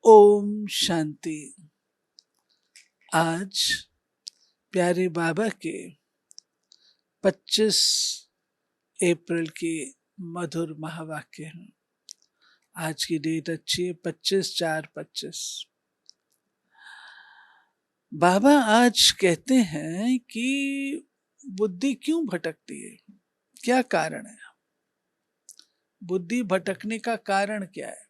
ओम शांति। आज प्यारे बाबा के 25 अप्रैल के मधुर महावाक्य हैं। आज की डेट अच्छी है, 25/4/25। बाबा आज कहते हैं कि बुद्धि क्यों भटकती है, क्या कारण है, बुद्धि भटकने का कारण क्या है।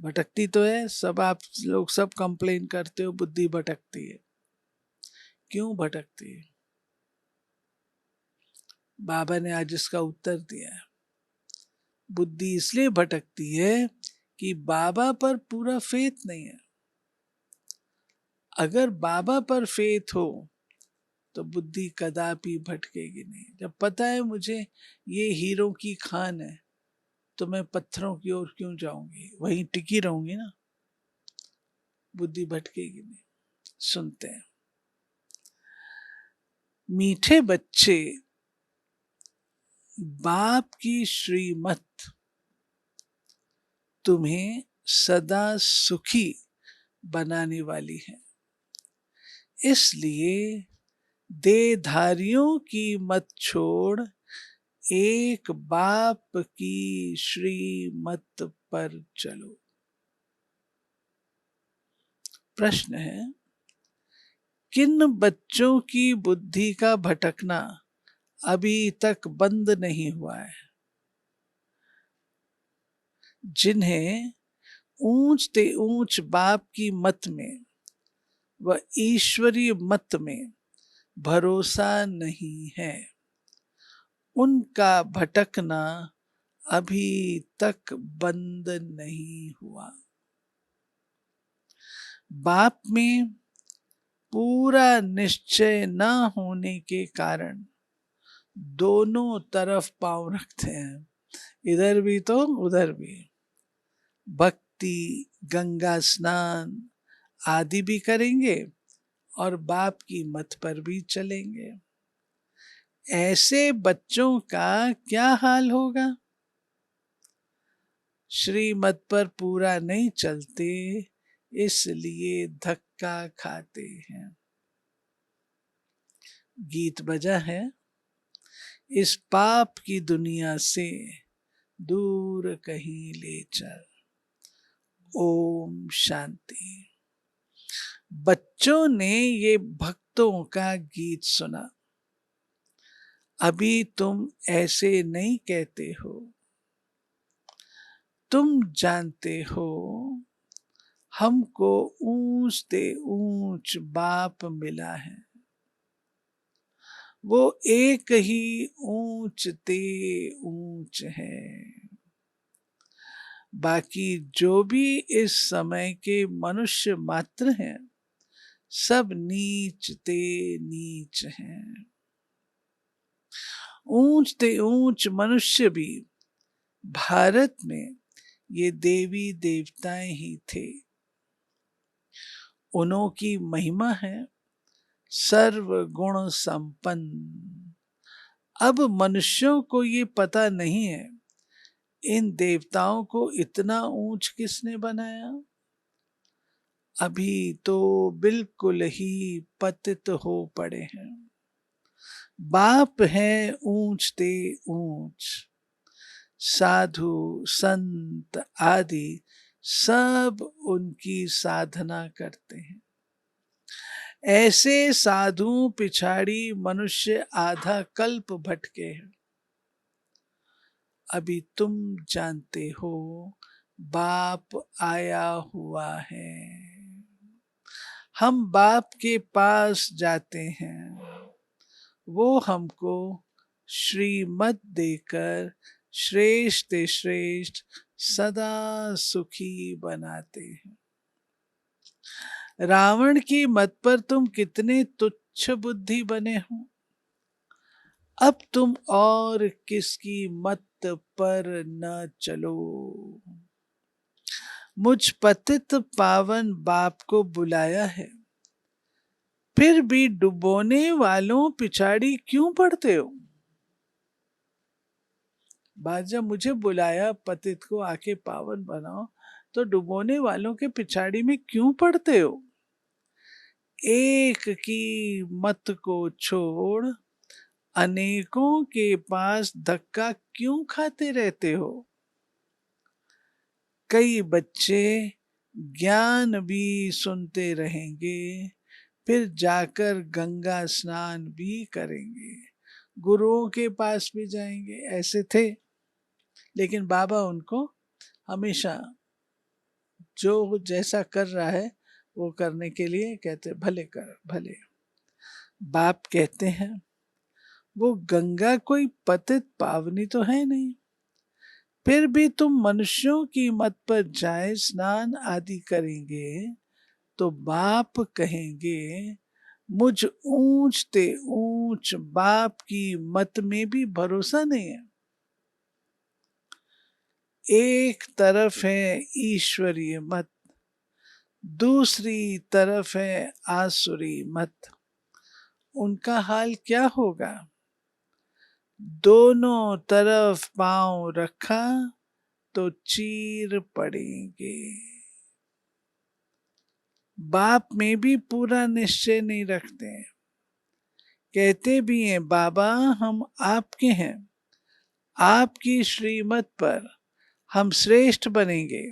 भटकती तो है, सब आप लोग सब कंप्लेन करते हो बुद्धि भटकती है, क्यों भटकती है। बाबा ने आज इसका उत्तर दिया है। बुद्धि इसलिए भटकती है कि बाबा पर पूरा फेथ नहीं है। अगर बाबा पर फेथ हो तो बुद्धि कदापि भटकेगी नहीं। जब पता है मुझे ये हीरो की खान है तो मैं पत्थरों की ओर क्यों जाऊंगी, वहीं टिकी रहूंगी ना, बुद्धि भटकेगी नहीं। सुनते हैं। मीठे बच्चे बाप की श्रीमत तुम्हें सदा सुखी बनाने वाली है, इसलिए देहधारियों की मत छोड़ एक बाप की श्रीमत पर चलो। प्रश्न है, किन बच्चों की बुद्धि का भटकना अभी तक बंद नहीं हुआ है? जिन्हें ऊंच ते ऊंच बाप की मत में व ईश्वरीय मत में भरोसा नहीं है, उनका भटकना अभी तक बंद नहीं हुआ। बाप में पूरा निश्चय न होने के कारण दोनों तरफ पांव रखते हैं, इधर भी तो उधर भी। भक्ति, गंगा स्नान आदि भी करेंगे और बाप की मत पर भी चलेंगे। ऐसे बच्चों का क्या हाल होगा? श्रीमत पर पूरा नहीं चलते, इसलिए धक्का खाते हैं। गीत बजा है, इस पाप की दुनिया से दूर कहीं ले चल। ओम शांति। बच्चों ने ये भक्तों का गीत सुना। अभी तुम ऐसे नहीं कहते हो, तुम जानते हो हमको ऊंच ते ऊंच बाप मिला है, वो एक ही ऊंच ते ऊंच है। बाकी जो भी इस समय के मनुष्य मात्र हैं, सब नीच ते नीच हैं। ऊंच ते ऊंच मनुष्य भी भारत में ये देवी देवताएं ही थे। उन्हों की महिमा है सर्व गुण संपन्न। अब मनुष्यों को ये पता नहीं है इन देवताओं को इतना ऊंच किसने बनाया। अभी तो बिल्कुल ही पतित हो पड़े हैं। बाप है ऊंच ते ऊंच, साधु संत आदि सब उनकी साधना करते हैं। ऐसे साधु पिछाड़ी मनुष्य आधा कल्प भटके हैं। अभी तुम जानते हो बाप आया हुआ है। हम बाप के पास जाते हैं, वो हमको श्रीमत देकर श्रेष्ठ श्रेष्ठ सदा सुखी बनाते हैं। रावण की मत पर तुम कितने तुच्छ बुद्धि बने हो। अब तुम और किसकी मत पर न चलो। मुझ पतित पावन बाप को बुलाया है, फिर भी डुबोने वालों पिछाड़ी क्यों पड़ते हो। बाजा मुझे बुलाया पतित को आके पावन बनाओ, तो डुबोने वालों के पिछाड़ी में क्यों पड़ते हो? एक की मत को छोड़ अनेकों के पास धक्का क्यों खाते रहते हो? कई बच्चे ज्ञान भी सुनते रहेंगे, फिर जाकर गंगा स्नान भी करेंगे, गुरुओं के पास भी जाएंगे। ऐसे थे, लेकिन बाबा उनको हमेशा जो जैसा कर रहा है वो करने के लिए कहते भले कर भले। बाप कहते हैं वो गंगा कोई पतित पावनी तो है नहीं, फिर भी तुम मनुष्यों की मत पर जाए स्नान आदि करेंगे तो बाप कहेंगे मुझ ऊंच ते ऊंच बाप की मत में भी भरोसा नहीं है। एक तरफ है ईश्वरीय मत, दूसरी तरफ है आसुरी मत, उनका हाल क्या होगा? दोनों तरफ पांव रखा तो चीर पड़ेंगे। बाप में भी पूरा निश्चय नहीं रखते हैं, कहते भी हैं बाबा हम आपके हैं, आपकी श्रीमत पर हम श्रेष्ठ बनेंगे,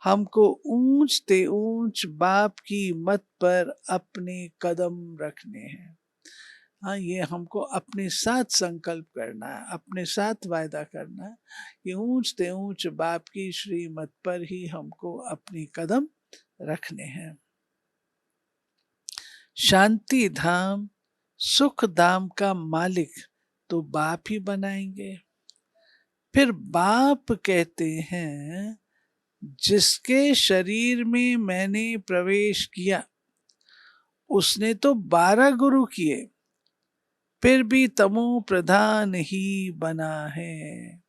हमको ऊंच ते ऊंच बाप की मत पर अपने कदम रखने हैं। हाँ, ये हमको अपने साथ संकल्प करना है, अपने साथ वायदा करना है कि ऊंच ते ऊंच बाप की श्रीमत पर ही हमको अपनी कदम रखने हैं। शांति धाम सुख धाम का मालिक तो बाप ही बनाएंगे। फिर बाप कहते हैं जिसके शरीर में मैंने प्रवेश किया उसने तो 12 गुरु किए, फिर भी तमो प्रधान ही बना है,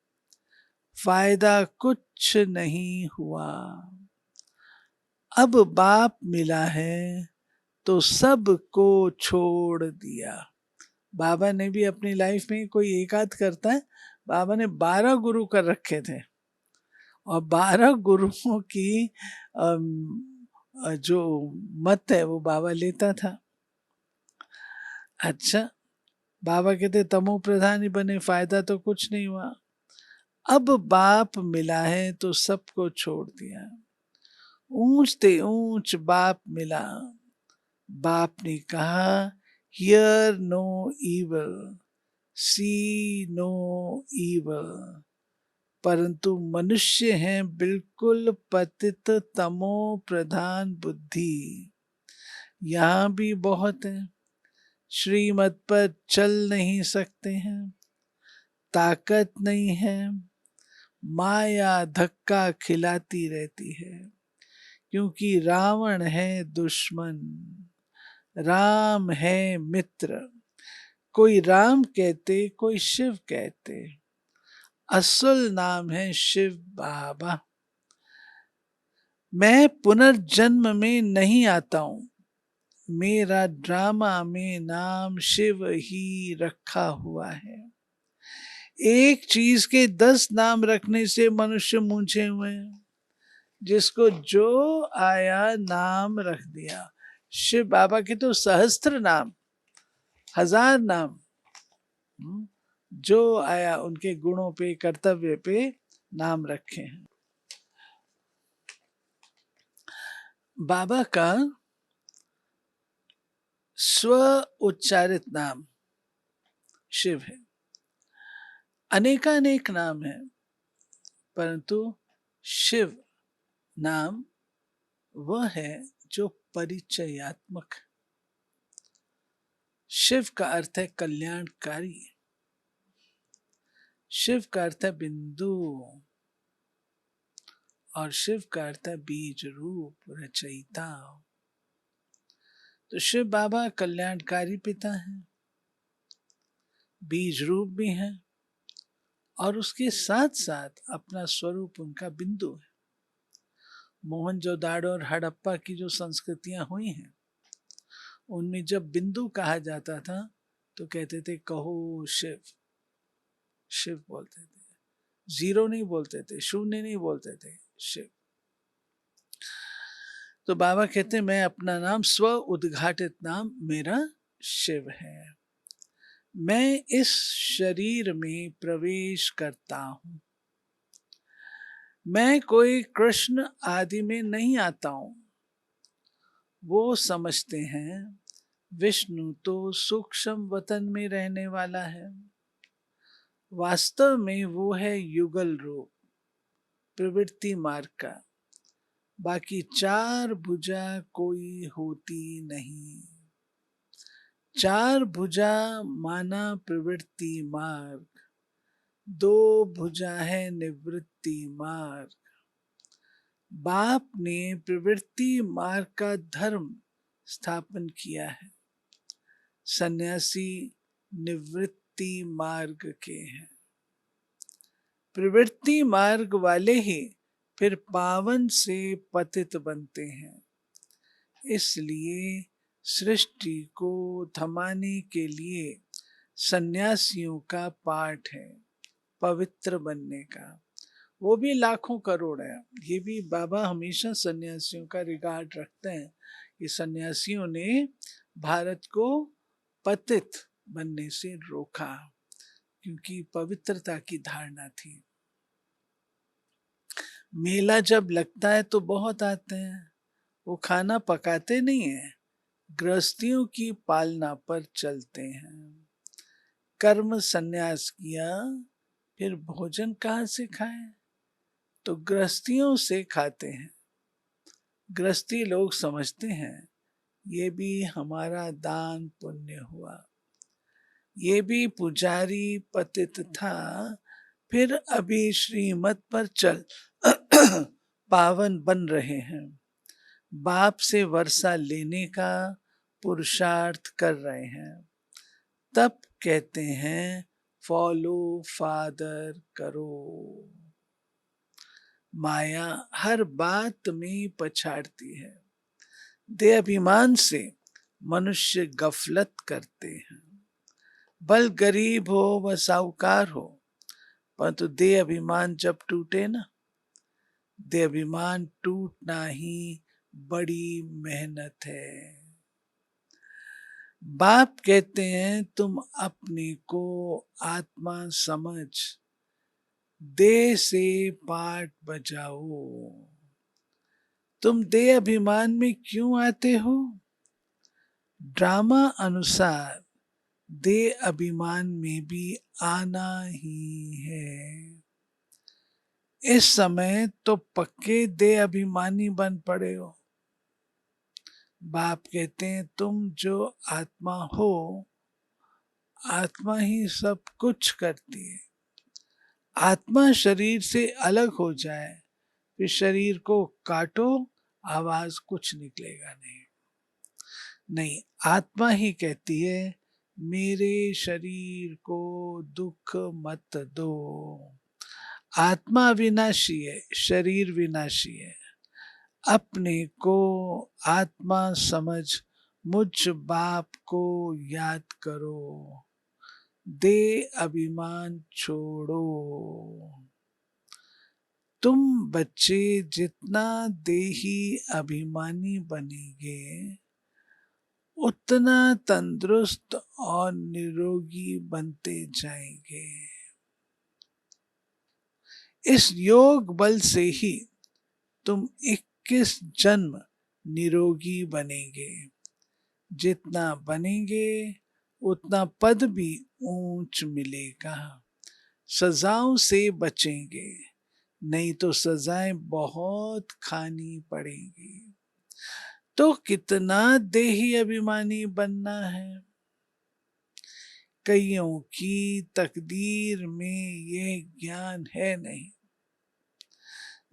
फायदा कुछ नहीं हुआ। अब बाप मिला है तो सबको छोड़ दिया। बाबा ने भी अपनी लाइफ में कोई एक आध करता है, बाबा ने 12 गुरु कर रखे थे और 12 गुरुओं की जो मत है वो बाबा लेता था। अच्छा, बाबा कहते तमो प्रधान ही बने, फायदा तो कुछ नहीं हुआ। अब बाप मिला है तो सबको छोड़ दिया, ऊंच ते ऊंच बाप मिला। बाप ने कहा hear no evil, see no evil, परंतु मनुष्य हैं बिल्कुल पतित तमो प्रधान बुद्धि, यहां भी बहुत है, श्रीमत पर चल नहीं सकते हैं, ताकत नहीं है, माया धक्का खिलाती रहती है, क्योंकि रावण है दुश्मन, राम है मित्र। कोई राम कहते, कोई शिव कहते, असल नाम है शिव बाबा। मैं पुनर्जन्म में नहीं आता हूं, मेरा ड्रामा में नाम शिव ही रखा हुआ है। एक चीज के 10 नाम रखने से मनुष्य मूंझे हुए हैं, जिसको जो आया नाम रख दिया। शिव बाबा के तो सहस्त्र नाम, 1000 नाम, जो आया उनके गुणों पे कर्तव्य पे नाम रखे हैं। बाबा का स्व उच्चारित नाम शिव है, अनेकानेक नाम है, परंतु शिव नाम वह है जो परिचयात्मक। शिव का अर्थ है कल्याणकारी, शिव का अर्थ है बिंदु, और शिव का अर्थ है बीज रूप रचयिता। तो शिव बाबा कल्याणकारी पिता हैं, बीज रूप भी हैं, और उसके साथ साथ अपना स्वरूप उनका बिंदु है। मोहनजोदाड़ो और हड़प्पा की जो संस्कृतियां हुई हैं उनमें जब बिंदु कहा जाता था तो कहते थे कहो शिव, शिव बोलते थे, जीरो नहीं बोलते थे, शून्य नहीं बोलते थे, शिव। तो बाबा कहते हैं, मैं अपना नाम, स्व उद्घाटित नाम मेरा शिव है। मैं इस शरीर में प्रवेश करता हूं। मैं कोई कृष्ण आदि में नहीं आता हूं। वो समझते हैं विष्णु तो सूक्ष्म वतन में रहने वाला है। वास्तव में वो है युगल रूप, प्रवृत्ति मार्ग का। बाकी चार भुजा कोई होती नहीं। चार भुजा माना प्रवृत्ति मार्ग, दो भुजा है निवृत्ति मार्ग। बाप ने प्रवृत्ति मार्ग का धर्म स्थापन किया है। सन्यासी निवृत्ति मार्ग के हैं। प्रवृत्ति मार्ग वाले ही फिर पावन से पतित बनते हैं। इसलिए सृष्टि को थमाने के लिए सन्यासियों का पाठ है, पवित्र बनने का। वो भी लाखों करोड़ है। ये भी बाबा हमेशा सन्यासियों का रिगार्ड रखते हैं कि सन्यासियों ने भारत को पतित बनने से रोका, क्योंकि पवित्रता की धारणा थी। मेला जब लगता है तो बहुत आते हैं। वो खाना पकाते नहीं है, गृहस्थियों की पालना पर चलते हैं। कर्म संन्यास किया, फिर भोजन कहाँ से खाएं? तो गृहस्थियों से खाते हैं। गृहस्थी लोग समझते हैं ये भी हमारा दान पुण्य हुआ। ये भी पुजारी पतित था, फिर अभी श्रीमत पर चल पावन बन रहे हैं। बाप से वर्षा लेने का पुरुषार्थ कर रहे हैं। तब कहते हैं फॉलो फादर करो। माया हर बात में पछाड़ती है। देह अभिमान से मनुष्य गफलत करते हैं। बल गरीब हो व साहूकार हो, परंतु देह अभिमान जब टूटे ना, देह अभिमान टूटना ही बड़ी मेहनत है। बाप कहते हैं तुम अपने को आत्मा समझ देह से पाठ बजाओ। तुम देह अभिमान में क्यों आते हो? ड्रामा अनुसार देह अभिमान में भी आना ही है। इस समय तो पक्के देह अभिमानी बन पड़े हो। बाप कहते हैं तुम जो आत्मा हो, आत्मा ही सब कुछ करती है। आत्मा शरीर से अलग हो जाए, फिर शरीर को काटो, आवाज कुछ निकलेगा नहीं। नहीं, आत्मा ही कहती है मेरे शरीर को दुख मत दो। आत्मा विनाशी है, शरीर विनाशी है। अपने को आत्मा समझ मुझ बाप को याद करो। दे अभिमान छोड़ो। तुम बच्चे जितना देही अभिमानी बनेंगे, उतना तंदुरुस्त और निरोगी बनते जाएंगे। इस योग बल से ही तुम 21 जन्म निरोगी बनेंगे। जितना बनेंगे उतना पद भी ऊंच मिलेगा। सजाओं से बचेंगे, नहीं तो सजाएं बहुत खानी पड़ेगी। तो कितना देही अभिमानी बनना है? कईयों की तकदीर में ये ज्ञान है नहीं।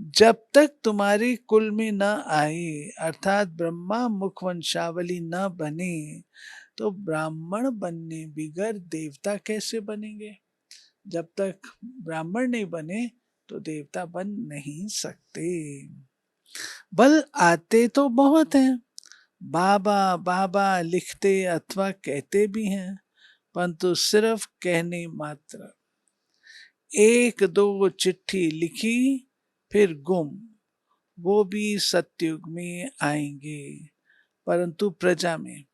जब तक तुम्हारे कुल में न आए, अर्थात ब्रह्मा मुख वंशावली न बने, तो ब्राह्मण बनने बिगर देवता कैसे बनेंगे? जब तक ब्राह्मण नहीं बने तो देवता बन नहीं सकते। बल आते तो बहुत हैं, बाबा बाबा लिखते अथवा कहते भी हैं, परंतु सिर्फ कहने मात्र। एक दो चिट्ठी लिखी फिर गुम, वो भी सत्युग में आएंगे। परंतु प्रजा में,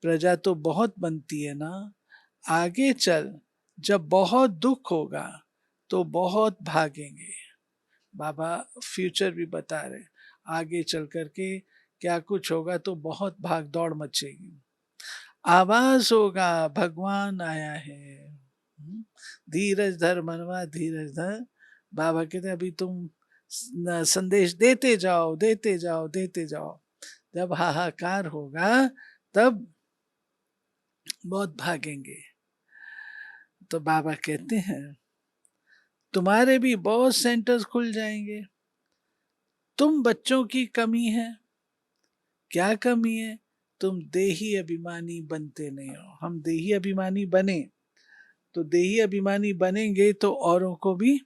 प्रजा तो बहुत बनती है ना, आगे चल जब बहुत दुख होगा तो बहुत भागेंगे। बाबा फ्यूचर भी बता रहे, आगे चल करके क्या कुछ होगा तो बहुत भाग दौड़ मचेगी, आवाज होगा भगवान आया है। धीरज धर मनवा धीरज धर। बाबा कहते अभी तुम संदेश देते जाओ देते जाओ देते जाओ, जब हाहाकार होगा तब बहुत भागेंगे। तो बाबा कहते हैं तुम्हारे भी बहुत सेंटर्स खुल जाएंगे। तुम बच्चों की कमी है, क्या कमी है? तुम देही अभिमानी बनते नहीं हो। हम देही अभिमानी बने तो देही अभिमानी बनेंगे तो औरों को भी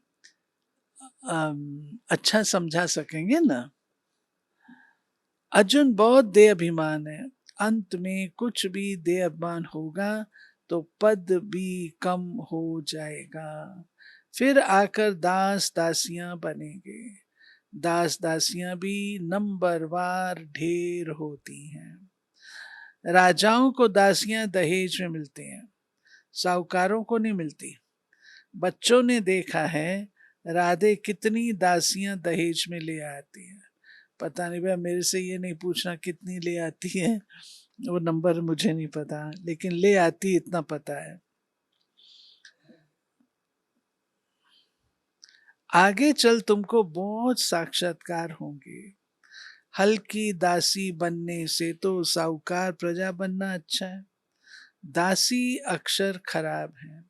अच्छा समझा सकेंगे ना। अर्जुन बहुत देह अभिमान है, अंत में कुछ भी देह अभिमान होगा तो पद भी कम हो जाएगा, फिर आकर दास दासियां बनेंगे। दास दासियां भी नंबरवार ढेर होती हैं। राजाओं को दासियां दहेज में मिलती हैं, साहूकारों को नहीं मिलती। बच्चों ने देखा है राधे कितनी दासियां दहेज में ले आती हैं। पता नहीं भैया, मेरे से ये नहीं पूछना कितनी ले आती है, वो नंबर मुझे नहीं पता, लेकिन ले आती इतना पता है। आगे चल तुमको बहुत साक्षात्कार होंगे। हल्की दासी बनने से तो साहूकार प्रजा बनना अच्छा है। दासी अक्षर खराब है,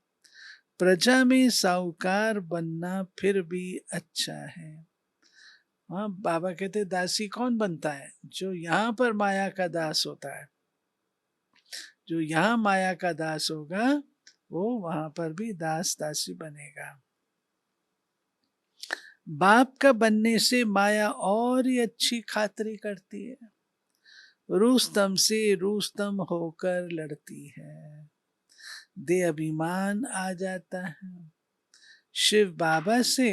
प्रजा में साहूकार बनना फिर भी अच्छा है। हाँ, बाबा कहते दासी कौन बनता है? जो यहाँ पर माया का दास होता है। जो यहाँ माया का दास होगा वो वहां पर भी दास दासी बनेगा। बाप का बनने से माया और ही अच्छी खातरी करती है, रुस्तम से रुस्तम होकर लड़ती है, दे अभिमान आ जाता है। शिव बाबा से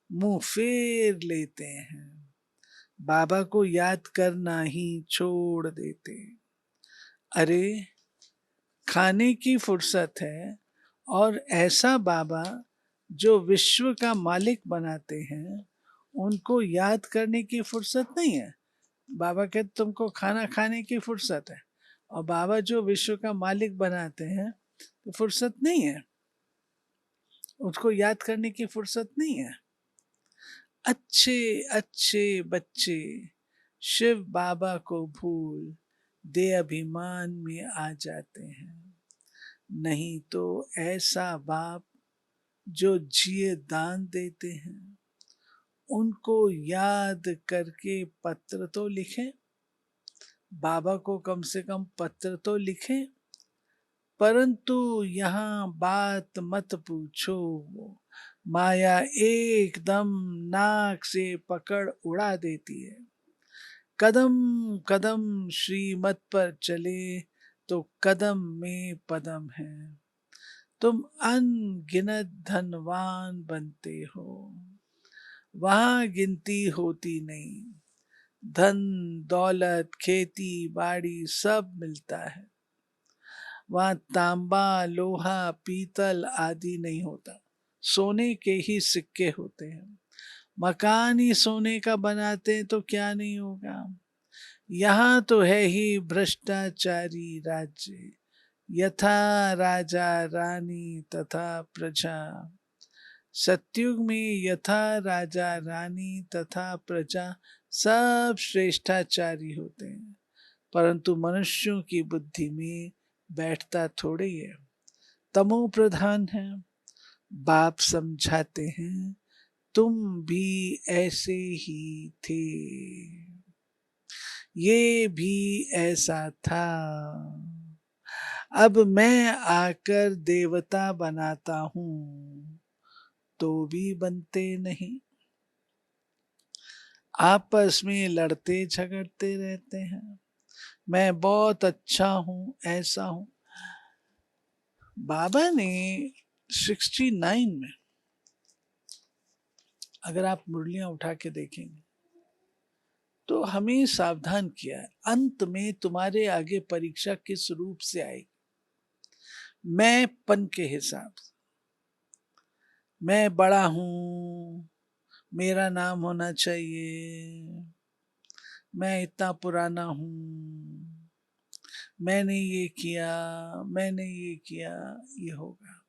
मुंह फेर लेते हैं, बाबा को याद करना ही छोड़ देते। अरे खाने की फुर्सत है और ऐसा बाबा जो विश्व का मालिक बनाते हैं उनको याद करने की फुर्सत नहीं है। बाबा कहते तुमको खाना खाने की फुर्सत है, और बाबा जो विश्व का मालिक बनाते हैं तो फुर्सत नहीं है, उसको याद करने की फुर्सत नहीं है। अच्छे अच्छे बच्चे शिव बाबा को भूल दे अभिमान में आ जाते हैं। नहीं तो ऐसा बाप जो जिए दान देते हैं उनको याद करके पत्र तो लिखें, बाबा को कम से कम पत्र तो लिखें। परंतु यहाँ बात मत पूछो, माया एकदम नाक से पकड़ उड़ा देती है। कदम कदम श्रीमत पर चले तो कदम में पदम है। तुम अनगिनत धनवान बनते हो, वहां गिनती होती नहीं। धन दौलत खेती बाड़ी सब मिलता है, वहां तांबा लोहा पीतल आदि नहीं होता, सोने के ही सिक्के होते हैं। मकान ही सोने का बनाते तो क्या नहीं होगा। यहाँ तो है ही भ्रष्टाचारी राज्य, यथा राजा रानी तथा प्रजा। सत्युग में यथा राजा रानी तथा प्रजा सब श्रेष्ठाचारी होते हैं, परंतु मनुष्यों की बुद्धि में बैठता थोड़ी है, तमो प्रधान है। बाप समझाते हैं तुम भी ऐसे ही थे, ये भी ऐसा था, अब मैं आकर देवता बनाता हूं तो भी बनते नहीं। आपस में लड़ते झगड़ते रहते हैं, मैं बहुत अच्छा हूं ऐसा हूं। बाबा ने 69 में, अगर आप मुरलियां उठा के देखेंगे, तो हमें सावधान किया है, अंत में तुम्हारे आगे परीक्षा किस रूप से आएगी? मैं पन के हिसाब से, मैं बड़ा हूं, मेरा नाम होना चाहिए, मैं इतना पुराना हूं, मैंने ये किया, मैंने ये किया, ये होगा।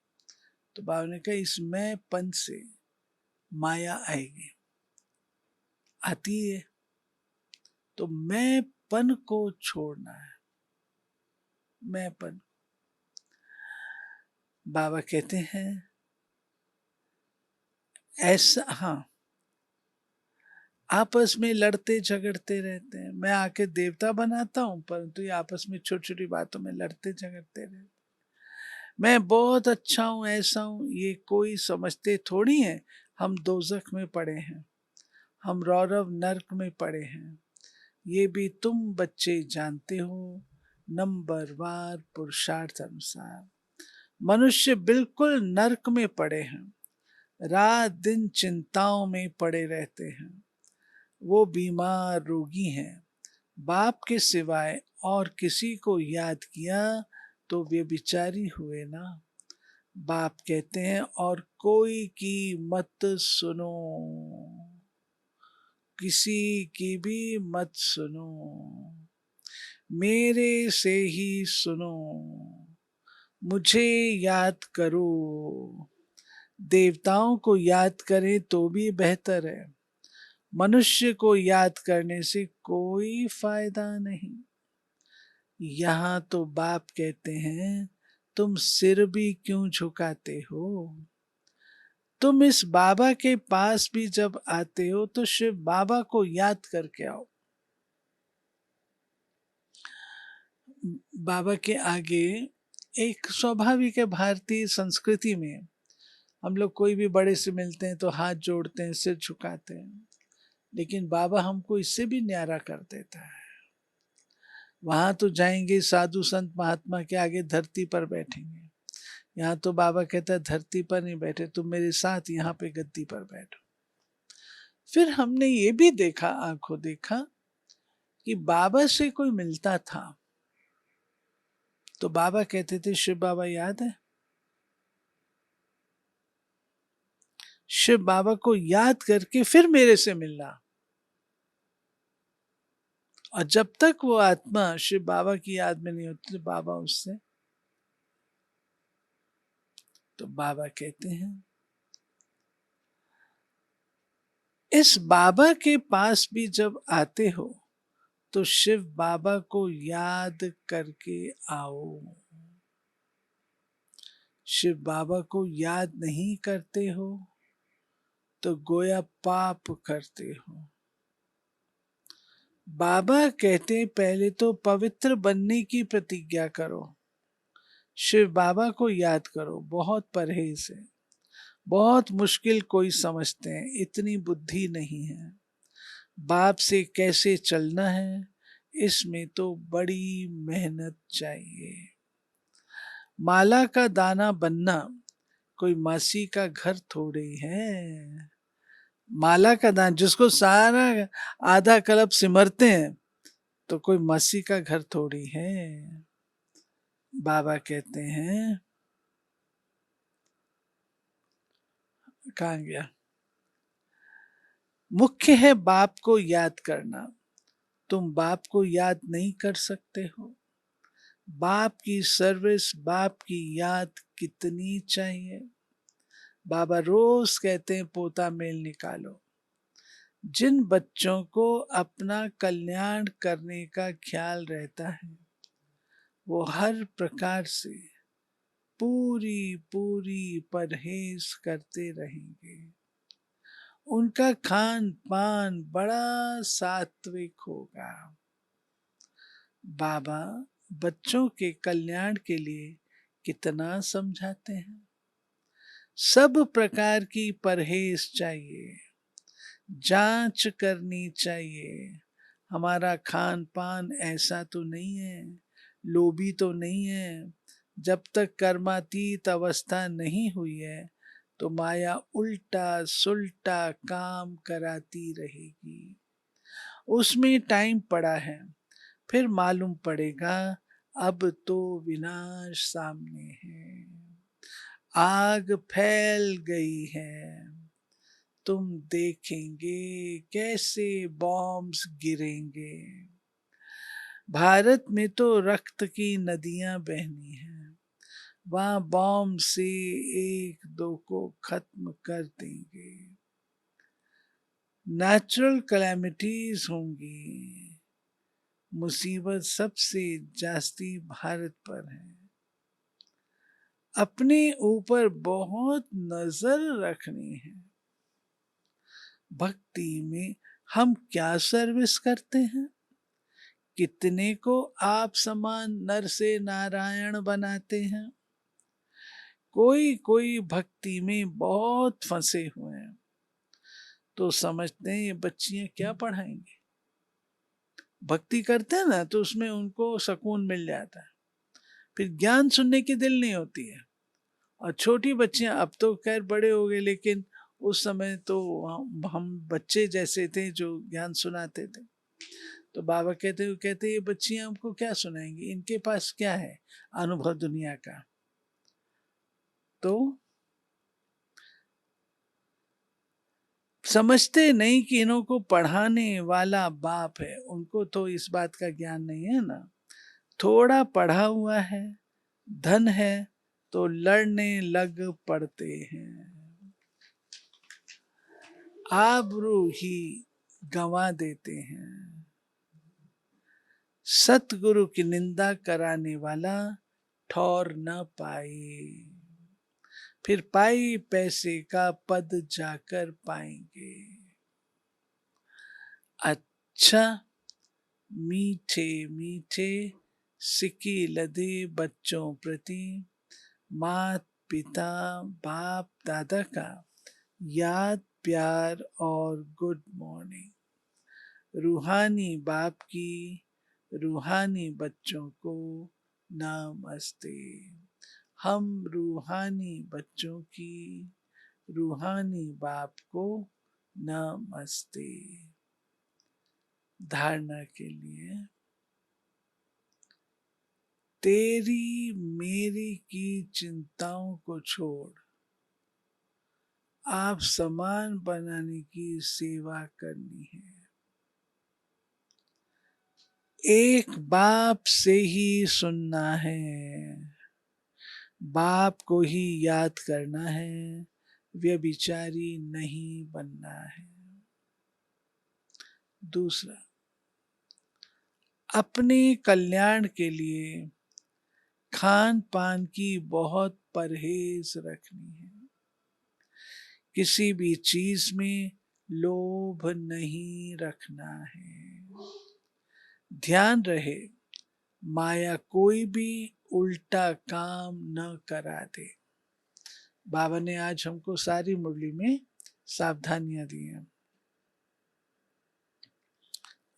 तो बाबा ने कहा इस मैं पन से माया आएगी, आती है। तो मैं पन को छोड़ना है, मैं पन। बाबा कहते हैं ऐसा, हाँ, आपस में लड़ते झगड़ते रहते हैं, मैं आके देवता बनाता हूं, परंतु ये आपस में छोटी छोटी बातों में लड़ते झगड़ते रहते हैं। मैं बहुत अच्छा हूं, ऐसा हूं, ये कोई समझते थोड़ी है। हम दोजख में पड़े हैं, हम रौरव नर्क में पड़े हैं, ये भी तुम बच्चे जानते हो, नंबरवार पुरुषार्थ अनुसार। मनुष्य बिल्कुल नर्क में पड़े हैं, रात दिन चिंताओं में पड़े रहते हैं। वो बीमार रोगी हैं, बाप के सिवाय और किसी को याद किया तो वे बिचारी हुए ना। बाप कहते हैं और कोई की मत सुनो, किसी की भी मत सुनो, मेरे से ही सुनो, मुझे याद करो। देवताओं को याद करें तो भी बेहतर है, मनुष्य को याद करने से कोई फायदा नहीं। यहां तो बाप कहते हैं तुम सिर भी क्यों झुकाते हो? तुम इस बाबा के पास भी जब आते हो तो शिव बाबा को याद करके आओ। बाबा के आगे एक स्वाभाविक है, भारतीय संस्कृति में हम लोग कोई भी बड़े से मिलते हैं तो हाथ जोड़ते हैं, सिर झुकाते हैं, लेकिन बाबा हमको इससे भी न्यारा कर देता है। वहां तो जाएंगे साधु संत महात्मा के आगे धरती पर बैठेंगे, यहाँ तो बाबा कहता है धरती पर नहीं बैठे, तुम मेरे साथ यहाँ पे गद्दी पर बैठो। फिर हमने ये भी देखा, आंखों देखा कि बाबा से कोई मिलता था तो बाबा कहते थे शिव बाबा याद है, शिव बाबा को याद करके फिर मेरे से मिलना। और जब तक वो आत्मा शिव बाबा की याद में नहीं होती तो बाबा उससे, तो बाबा कहते हैं इस बाबा के पास भी जब आते हो तो शिव बाबा को याद करके आओ। शिव बाबा को याद नहीं करते हो तो गोया पाप करते हो। बाबा कहते पहले तो पवित्र बनने की प्रतिज्ञा करो, शिव बाबा को याद करो। बहुत परहेज है, बहुत मुश्किल कोई समझते हैं, इतनी बुद्धि नहीं है। बाप से कैसे चलना है इसमें तो बड़ी मेहनत चाहिए। माला का दाना बनना कोई मासी का घर थोड़ी है। माला का दान जिसको सारा आधा कल्प सिमरते हैं तो कोई मासी का घर थोड़ी है। बाबा कहते हैं, कहाँ गया, मुख्य है बाप को याद करना। तुम बाप को याद नहीं कर सकते हो। बाप की सर्विस, बाप की याद कितनी चाहिए। बाबा रोज कहते हैं पोता मेल निकालो। जिन बच्चों को अपना कल्याण करने का ख्याल रहता है वो हर प्रकार से पूरी पूरी परहेज करते रहेंगे। उनका खान पान बड़ा सात्विक होगा। बाबा बच्चों के कल्याण के लिए कितना समझाते हैं। सब प्रकार की परहेज चाहिए, जांच करनी चाहिए। हमारा खान पान ऐसा तो नहीं है, लोभी तो नहीं है। जब तक कर्मातीत अवस्था नहीं हुई है तो माया उल्टा सुल्टा काम कराती रहेगी। उसमें टाइम पड़ा है, फिर मालूम पड़ेगा अब तो विनाश सामने है। आग फैल गई है, तुम देखेंगे कैसे बॉम्ब्स गिरेंगे। भारत में तो रक्त की नदियां बहनी हैं, वहां बॉम्ब से एक दो को खत्म कर देंगे। नेचुरल कैलेमिटीज होंगी, मुसीबत सबसे जास्ती भारत पर है। अपने ऊपर बहुत नजर रखनी है। भक्ति में हम क्या सर्विस करते हैं? कितने को आप समान नर से नारायण बनाते हैं? कोई कोई भक्ति में बहुत फंसे हुए हैं, तो समझते हैं ये बच्चियां क्या पढ़ाएंगे। भक्ति करते हैं ना तो उसमें उनको सुकून मिल जाता है, फिर ज्ञान सुनने की दिल नहीं होती है। और छोटी बच्चियां अब तो खैर बड़े हो गए, लेकिन उस समय तो हम बच्चे जैसे थे जो ज्ञान सुनाते थे। तो बाबा कहते ये बच्चियां हमको क्या सुनाएंगी, इनके पास क्या है अनुभव दुनिया का। तो समझते नहीं कि इन्हों को पढ़ाने वाला बाप है, उनको तो इस बात का ज्ञान नहीं है ना। थोड़ा पढ़ा हुआ है, धन है, तो लड़ने लग पड़ते हैं, आबरू ही गंवा देते हैं। सतगुरु की निंदा कराने वाला ठौर न पाए, फिर पाई पैसे का पद जाकर पाएंगे। अच्छा, मीठे मीठे सिक्की लदे बच्चों प्रति मात पिता बाप दादा का याद प्यार और गुड मॉर्निंग। रूहानी बाप की रूहानी बच्चों को नमस्ते। हम रूहानी बच्चों की रूहानी बाप को नमस्ते। धारणा के लिए, तेरी मेरी की चिंताओं को छोड़ आप समान बनाने की सेवा करनी है। एक बाप से ही सुनना है, बाप को ही याद करना है, व्यभिचारी नहीं बनना है। दूसरा, अपने कल्याण के लिए खान पान की बहुत परहेज रखनी है। किसी भी चीज में लोभ नहीं रखना है। ध्यान रहे, माया कोई भी उल्टा काम न करा दे। बाबा ने आज हमको सारी मुरली में सावधानियां दी हैं।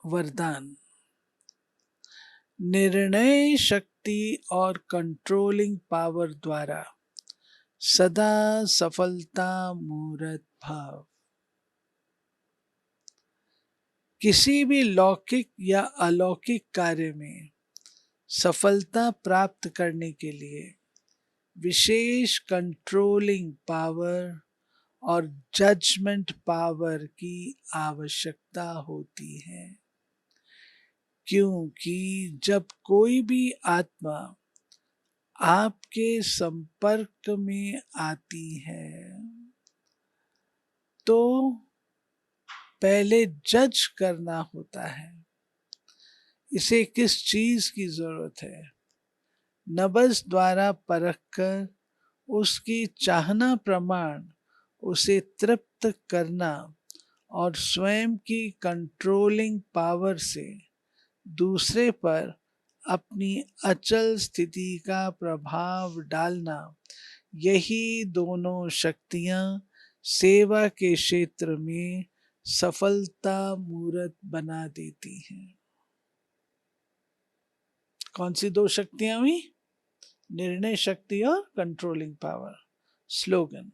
वरदान, निर्णय शक्ति और कंट्रोलिंग पावर द्वारा सदा सफलता मूर्त भाव। किसी भी लौकिक या अलौकिक कार्य में सफलता प्राप्त करने के लिए विशेष कंट्रोलिंग पावर और जजमेंट पावर की आवश्यकता होती है। क्योंकि जब कोई भी आत्मा आपके संपर्क में आती है तो पहले जज करना होता है, इसे किस चीज की जरूरत है। नब्ज द्वारा परख कर उसकी चाहना प्रमाण उसे तृप्त करना और स्वयं की कंट्रोलिंग पावर से दूसरे पर अपनी अचल स्थिति का प्रभाव डालना, यही दोनों शक्तियां सेवा के क्षेत्र में सफलता मूर्त बना देती हैं। कौन सी दो शक्तियां हुई? निर्णय शक्ति और कंट्रोलिंग पावर। स्लोगन,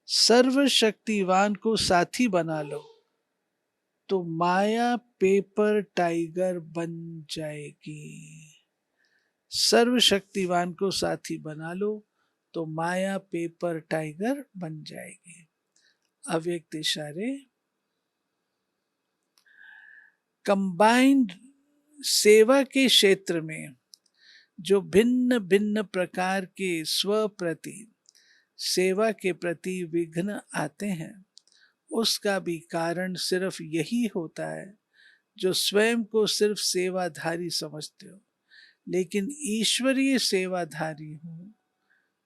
सर्वशक्तिवान को साथी बना लो तो माया पेपर टाइगर बन जाएगी। सर्वशक्तिवान को साथी बना लो तो माया पेपर टाइगर बन जाएगी। अव्यक्त इशारे। कंबाइंड सेवा के क्षेत्र में जो भिन्न भिन्न प्रकार के स्व प्रति सेवा के प्रति विघ्न आते हैं, उसका भी कारण सिर्फ यही होता है जो स्वयं को सिर्फ सेवाधारी समझते हो, लेकिन ईश्वरीय सेवाधारी हूं,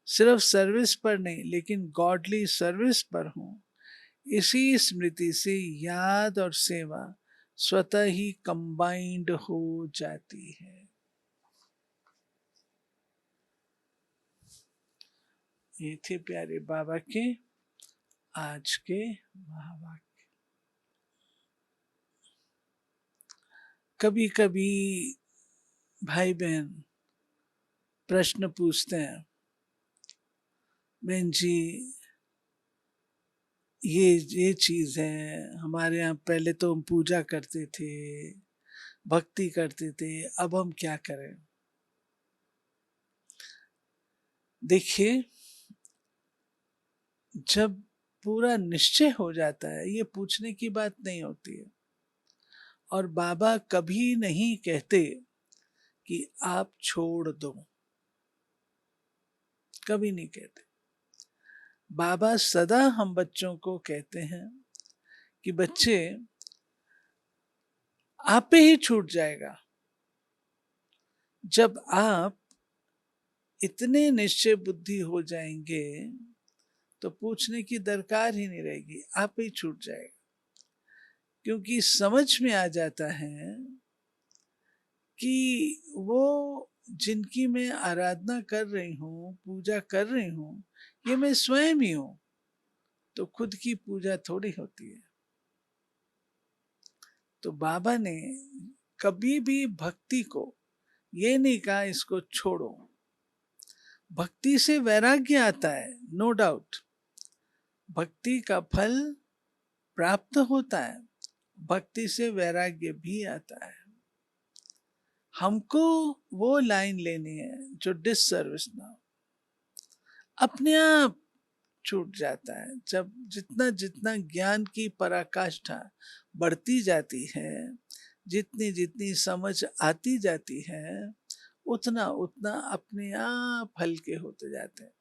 सिर्फ सर्विस पर नहीं लेकिन गॉडली सर्विस पर हूं। इसी स्मृति से याद और सेवा स्वतः ही कंबाइंड हो जाती है। ये थे प्यारे बाबा के आज के महावाक्य। कभी कभी भाई बहन प्रश्न पूछते हैं, बहन जी ये चीज है, हमारे यहाँ पहले तो हम पूजा करते थे, भक्ति करते थे, अब हम क्या करें? देखिए, जब पूरा निश्चय हो जाता है, ये पूछने की बात नहीं होती है। और बाबा कभी नहीं कहते कि आप छोड़ दो, कभी नहीं कहते। बाबा सदा हम बच्चों को कहते हैं कि बच्चे आप पे ही छूट जाएगा जब आप इतने निश्चय बुद्धि हो जाएंगे तो पूछने की दरकार ही नहीं रहेगी, आप ही छूट जाएगा। क्योंकि समझ में आ जाता है कि वो जिनकी मैं आराधना कर रही हूँ, पूजा कर रही हूँ, ये मैं स्वयं ही हूं। तो खुद की पूजा थोड़ी होती है। तो बाबा ने कभी भी भक्ति को ये नहीं कहा इसको छोड़ो। भक्ति से वैराग्य आता है, नो डाउट, भक्ति का फल प्राप्त होता है, भक्ति से वैराग्य भी आता है। हमको वो लाइन लेनी है जो डिससर्विस ना हो। अपने आप छूट जाता है जब जितना जितना ज्ञान की पराकाष्ठा बढ़ती जाती है, जितनी जितनी समझ आती जाती है, उतना उतना अपने आप हल्के होते जाते हैं।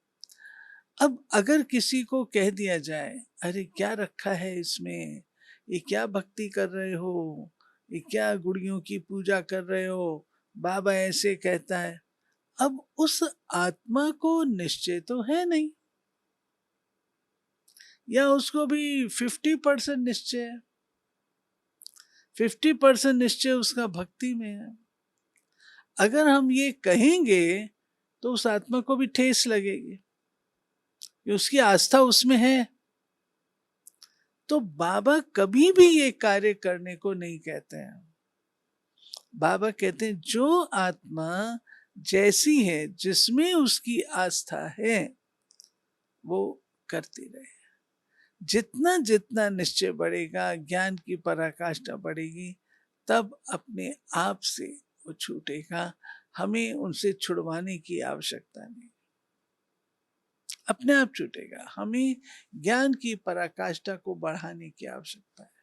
अब अगर किसी को कह दिया जाए, अरे क्या रखा है इसमें, ये क्या भक्ति कर रहे हो, ये क्या गुड़ियों की पूजा कर रहे हो, बाबा ऐसे कहता है। अब उस आत्मा को निश्चय तो है नहीं, या उसको भी 50% निश्चय है, 50% निश्चय उसका भक्ति में है। अगर हम ये कहेंगे तो उस आत्मा को भी ठेस लगेगी कि उसकी आस्था उसमें है। तो बाबा कभी भी ये कार्य करने को नहीं कहते हैं। बाबा कहते हैं जो आत्मा जैसी है, जिसमें उसकी आस्था है, वो करती रहे। जितना जितना निश्चय बढ़ेगा, ज्ञान की पराकाष्ठा बढ़ेगी, तब अपने आप से वो छूटेगा। हमें उनसे छुड़वाने की आवश्यकता नहीं, अपने आप छूटेगा। हमें ज्ञान की पराकाष्ठा को बढ़ाने की आवश्यकता है।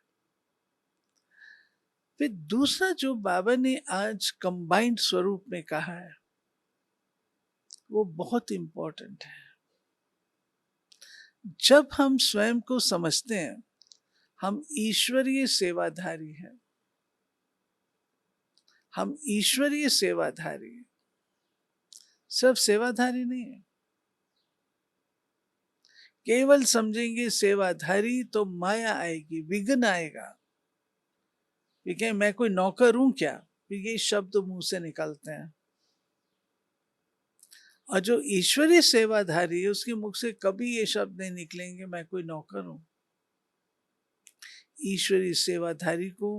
फिर दूसरा जो बाबा ने आज कंबाइंड स्वरूप में कहा है, वो बहुत इंपॉर्टेंट है। जब हम स्वयं को समझते हैं हम ईश्वरीय सेवाधारी हैं, हम ईश्वरीय सेवाधारी हैं, सिर्फ सेवाधारी नहीं है। केवल समझेंगे सेवाधारी तो माया आएगी, विघ्न आएगा। ठीक है, मैं कोई नौकर हूं क्या, ये शब्द मुंह से निकलते हैं। और जो ईश्वरीय सेवाधारी है उसके मुख से कभी ये शब्द नहीं निकलेंगे मैं कोई नौकर हूं। ईश्वरीय सेवाधारी को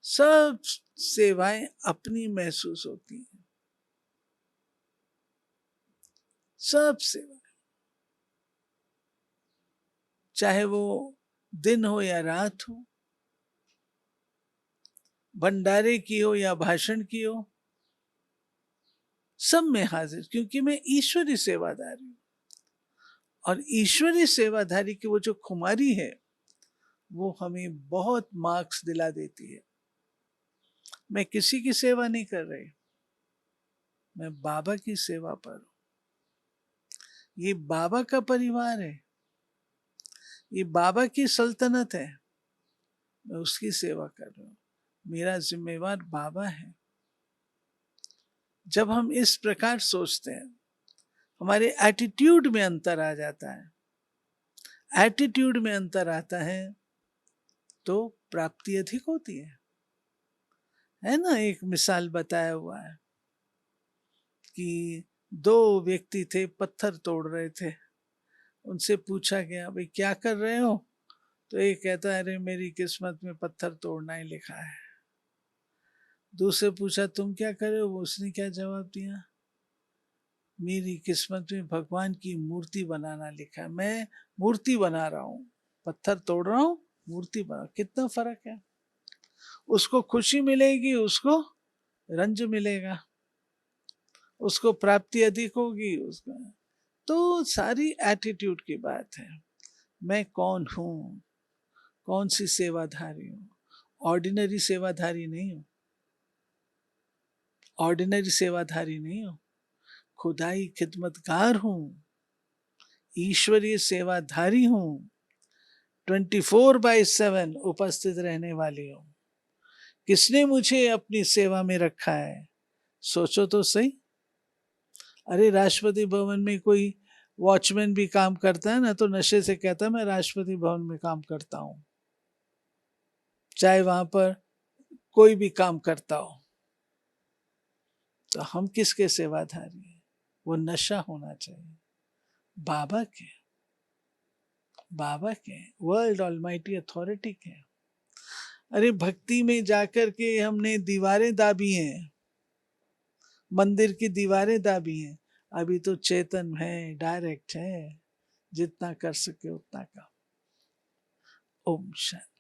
सब सेवाएं अपनी महसूस होती हैं, सब सेवा, चाहे वो दिन हो या रात हो, भंडारे की हो या भाषण की हो, सब में हाजिर, क्योंकि मैं ईश्वरी सेवादारी हूं। और ईश्वरी सेवाधारी की वो जो खुमारी है वो हमें बहुत मार्क्स दिला देती है। मैं किसी की सेवा नहीं कर रही, मैं बाबा की सेवा पर हूं। ये बाबा का परिवार है, ये बाबा की सल्तनत है, मैं उसकी सेवा कर रहा हूं। मेरा जिम्मेवार बाबा है। जब हम इस प्रकार सोचते हैं, हमारे एटीट्यूड में अंतर आ जाता है। एटीट्यूड में अंतर आता है तो प्राप्ति अधिक होती है ना। एक मिसाल बताया हुआ है कि दो व्यक्ति थे, पत्थर तोड़ रहे थे। उनसे पूछा गया, भाई क्या कर रहे हो? तो एक कहता है, अरे मेरी किस्मत में पत्थर तोड़ना ही लिखा है। दूसरे पूछा, तुम क्या कर रहे हो? उसने क्या जवाब दिया, मेरी किस्मत में भगवान की मूर्ति बनाना लिखा है, मैं मूर्ति बना रहा हूं, पत्थर तोड़ रहा हूं, मूर्ति बना। कितना फर्क है। उसको खुशी मिलेगी, उसको रंज मिलेगा, उसको प्राप्ति अधिक होगी, उसका। तो सारी एटीट्यूड की बात है। मैं कौन हूं, कौन सी सेवाधारी हूं? ऑर्डिनरी सेवाधारी नहीं हूं, ऑर्डिनरी सेवाधारी नहीं हूं, खुदाई खिदमतगार हूं, ईश्वरीय सेवाधारी हूं, 24/7 उपस्थित रहने वाली हूं। किसने मुझे अपनी सेवा में रखा है? सोचो तो सही। अरे राष्ट्रपति भवन में कोई वॉचमैन भी काम करता है ना, तो नशे से कहता है मैं राष्ट्रपति भवन में काम करता हूं, चाहे वहां पर कोई भी काम करता हो। तो हम किसके सेवाधारी हैं? वो नशा होना चाहिए बाबा के, बाबा के, वर्ल्ड ऑलमाइटी अथॉरिटी के। अरे भक्ति में जाकर के हमने दीवारें दाबी हैं, मंदिर की दीवारें दाबी हैं। अभी तो चेतन है, डायरेक्ट है, जितना कर सके उतना का। ओम शांति।